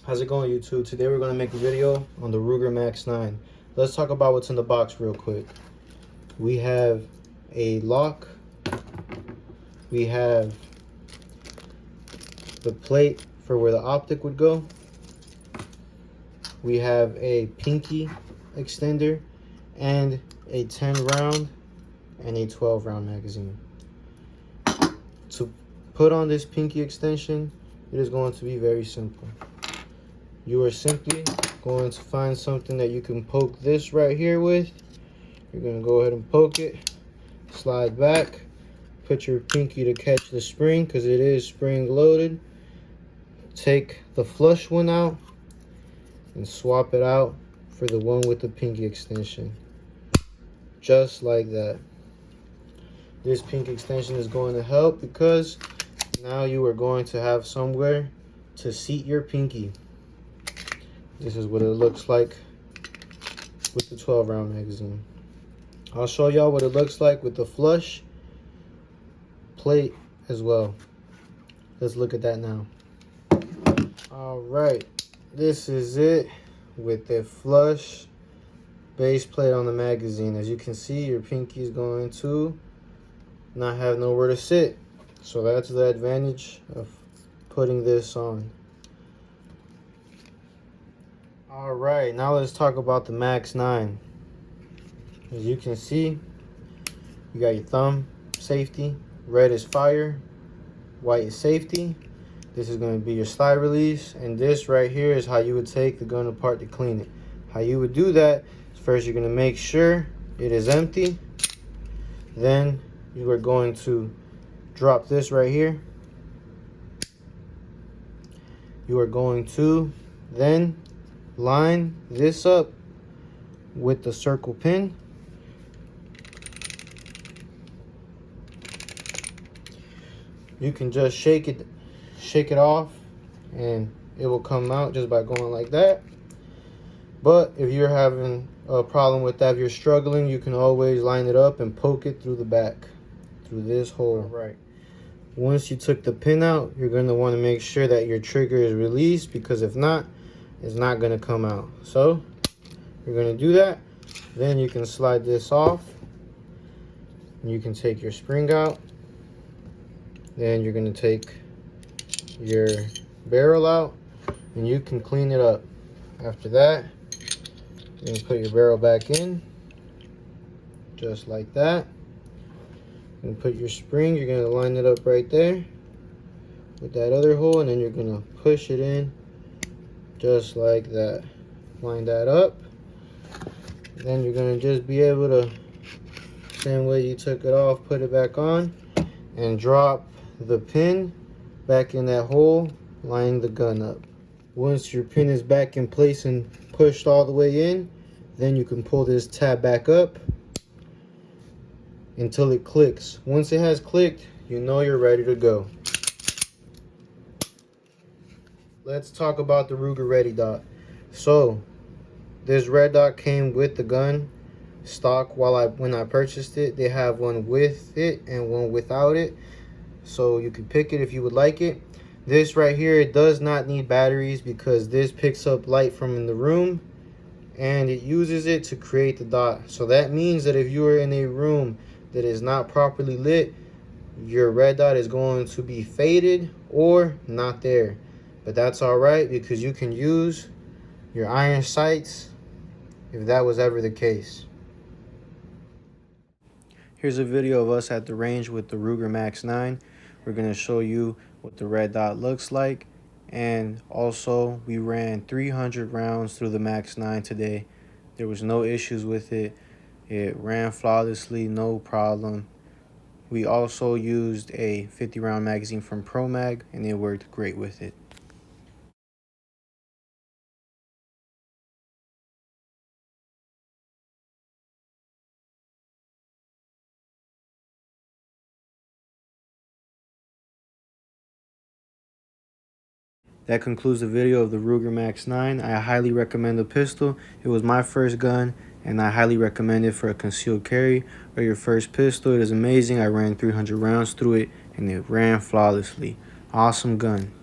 How's it going, YouTube? Today we're going to make a video on the Ruger Max-9. Let's talk about what's in the box real quick. We have a lock. We have the plate for where the optic would go. We have a pinky extender and a 10 round and a 12 round magazine. To put on this pinky extension, it is going to be very simple. You are simply going to find something that you can poke this right here with. You're going to go ahead and poke it, slide back, put your pinky to catch the spring because it is spring loaded. Take the flush one out and swap it out for the one with the pinky extension. Just like that. This pinky extension is going to help because now you are going to have somewhere to seat your pinky. This is what it looks like with the 12 round magazine. I'll show y'all what it looks like with the flush plate as well. Let's look at that now. All right, this is it with the flush base plate on the magazine. As you can see, your pinky is going to not have nowhere to sit. So that's the advantage of putting this on. All right, now let's talk about the Max-9. As you can see, you got your thumb safety. Red is fire, white is safety. This is going to be your slide release, and this right here is how you would take the gun apart to clean it. How you would do that is first you're going to make sure it is empty. Then you are going to drop this right here. You are going to then line this up with the circle pin. You can just shake it off and it will come out just by going like that. But if you're having a problem with that, if you're struggling, you can always line it up and poke it through the back, through this hole. Right. Once you took the pin out, you're going to want to make sure that your trigger is released, because if not, it's not going to come out. So you're going to do that. Then you can slide this off. You can take your spring out. Then you're going to take your barrel out and you can clean it up. After that, you can put your barrel back in just like that. And put your spring, you're going to line it up right there with that other hole, and then you're going to push it in just like that. Line that up. Then you're going to just be able to, same way you took it off, put it back on and drop the pin back in that hole, line the gun up. Once your pin is back in place and pushed all the way in, then you can pull this tab back up until it clicks. Once it has clicked, you know you're ready to go. Let's talk about the Ruger Ready Dot. So this red dot came with the gun stock. When I purchased it, they have one with it and one without it, so you can pick it if you would like it. This right here, it does not need batteries because this picks up light from in the room and it uses it to create the dot. So that means that if you are in a room that is not properly lit, your red dot is going to be faded or not there. But that's all right, because you can use your iron sights if that was ever the case. Here's a video of us at the range with the Ruger Max-9. We're going to show you what the red dot looks like. And also, we ran 300 rounds through the Max-9 today. There was no issues with it. It ran flawlessly, no problem. We also used a 50 round magazine from Pro Mag, and it worked great with it. That concludes the video of the Ruger Max-9. I highly recommend the pistol. It was my first gun, and I highly recommend it for a concealed carry or your first pistol. It is amazing. I ran 300 rounds through it, and it ran flawlessly. Awesome gun.